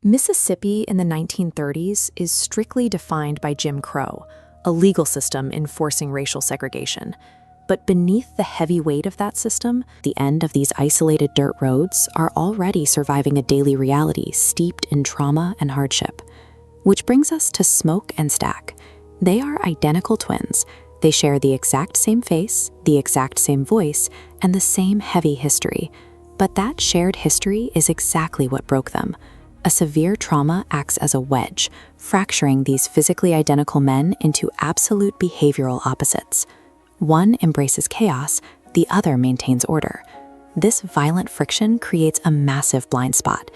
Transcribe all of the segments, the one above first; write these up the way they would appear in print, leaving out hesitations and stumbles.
Mississippi in the 1930s is strictly defined by Jim Crow, a legal system enforcing racial segregation. But beneath the heavy weight of that system, the end of these isolated dirt roads are already surviving a daily reality steeped in trauma and hardship. Which brings us to Smoke and Stack. They are identical twins. They share the exact same face, the exact same voice, and the same heavy history. But that shared history is exactly what broke them. A severe trauma acts as a wedge, fracturing these physically identical men into absolute behavioral opposites. One embraces chaos, the other maintains order. This violent friction creates a massive blind spot.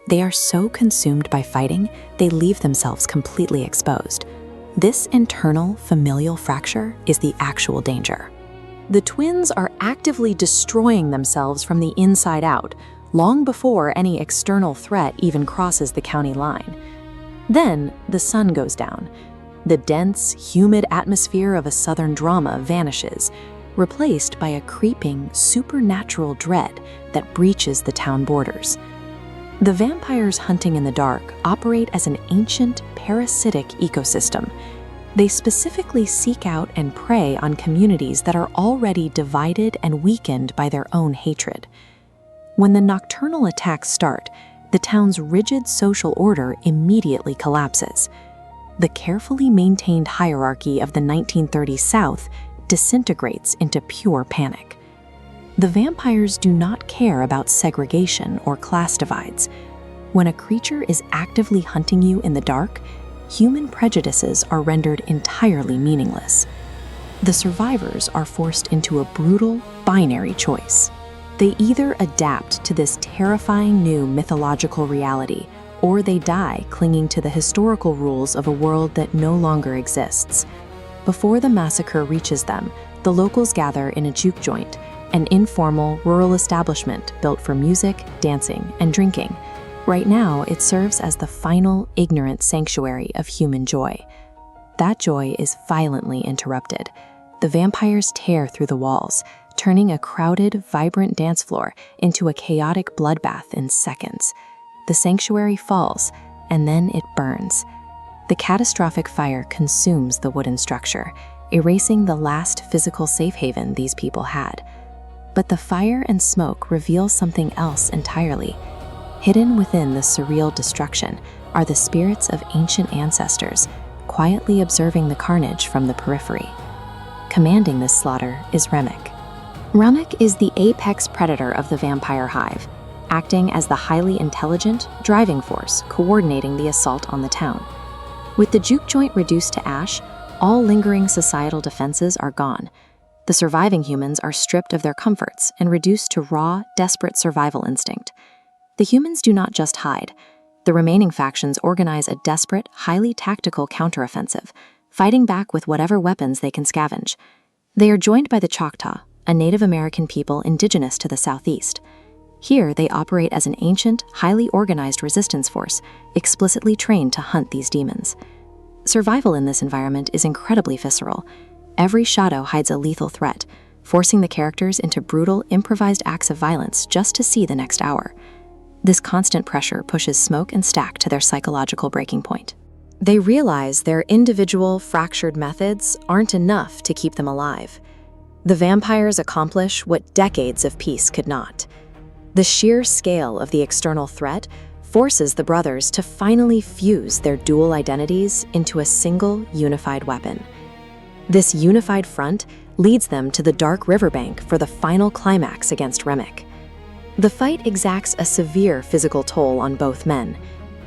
They are so consumed by fighting, they leave themselves completely exposed. This internal, familial fracture is the actual danger. The twins are actively destroying themselves from the inside out, long before any external threat even crosses the county line. Then, the sun goes down. The dense, humid atmosphere of a southern drama vanishes, replaced by a creeping, supernatural dread that breaches the town borders. The vampires hunting in the dark operate as an ancient, parasitic ecosystem. They specifically seek out and prey on communities that are already divided and weakened by their own hatred. When the nocturnal attacks start, the town's rigid social order immediately collapses. The carefully maintained hierarchy of the 1930s South disintegrates into pure panic. The vampires do not care about segregation or class divides. When a creature is actively hunting you in the dark, human prejudices are rendered entirely meaningless. The survivors are forced into a brutal, binary choice. They either adapt to this terrifying new mythological reality, or they die clinging to the historical rules of a world that no longer exists. Before the massacre reaches them, the locals gather in a juke joint, an informal, rural establishment built for music, dancing, and drinking. Right now, it serves as the final, ignorant sanctuary of human joy. That joy is violently interrupted. The vampires tear through the walls, turning a crowded, vibrant dance floor into a chaotic bloodbath in seconds. The sanctuary falls, and then it burns. The catastrophic fire consumes the wooden structure, erasing the last physical safe haven these people had. But the fire and smoke reveal something else entirely. Hidden within the surreal destruction are the spirits of ancient ancestors, quietly observing the carnage from the periphery. Commanding this slaughter is Remick. Remick is the apex predator of the vampire hive, acting as the highly intelligent, driving force coordinating the assault on the town. With the juke joint reduced to ash, all lingering societal defenses are gone. The surviving humans are stripped of their comforts and reduced to raw, desperate survival instinct. The humans do not just hide. The remaining factions organize a desperate, highly tactical counteroffensive, fighting back with whatever weapons they can scavenge. They are joined by the Choctaw, a Native American people indigenous to the southeast. Here, they operate as an ancient, highly organized resistance force, explicitly trained to hunt these demons. Survival in this environment is incredibly visceral. Every shadow hides a lethal threat, forcing the characters into brutal, improvised acts of violence just to see the next hour. This constant pressure pushes Smoke and Stack to their psychological breaking point. They realize their individual, fractured methods aren't enough to keep them alive. The vampires accomplish what decades of peace could not. The sheer scale of the external threat forces the brothers to finally fuse their dual identities into a single, unified weapon. This unified front leads them to the dark riverbank for the final climax against Remick. The fight exacts a severe physical toll on both men,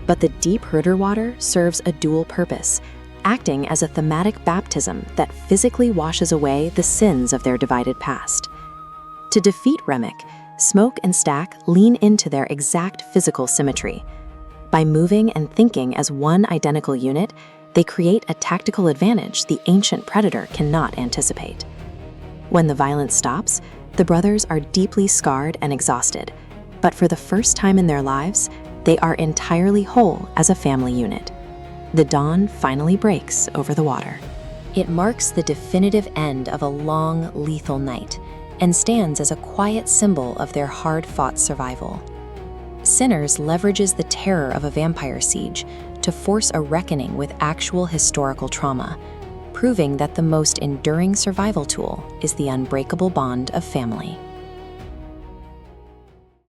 but the deep herder water serves a dual purpose, acting as a thematic baptism that physically washes away the sins of their divided past. To defeat Remick, Smoke and Stack lean into their exact physical symmetry. By moving and thinking as one identical unit, they create a tactical advantage the ancient predator cannot anticipate. When the violence stops, the brothers are deeply scarred and exhausted, but for the first time in their lives, they are entirely whole as a family unit. The dawn finally breaks over the water. It marks the definitive end of a long, lethal night and stands as a quiet symbol of their hard-fought survival. Sinners leverages the terror of a vampire siege to force a reckoning with actual historical trauma, proving that the most enduring survival tool is the unbreakable bond of family.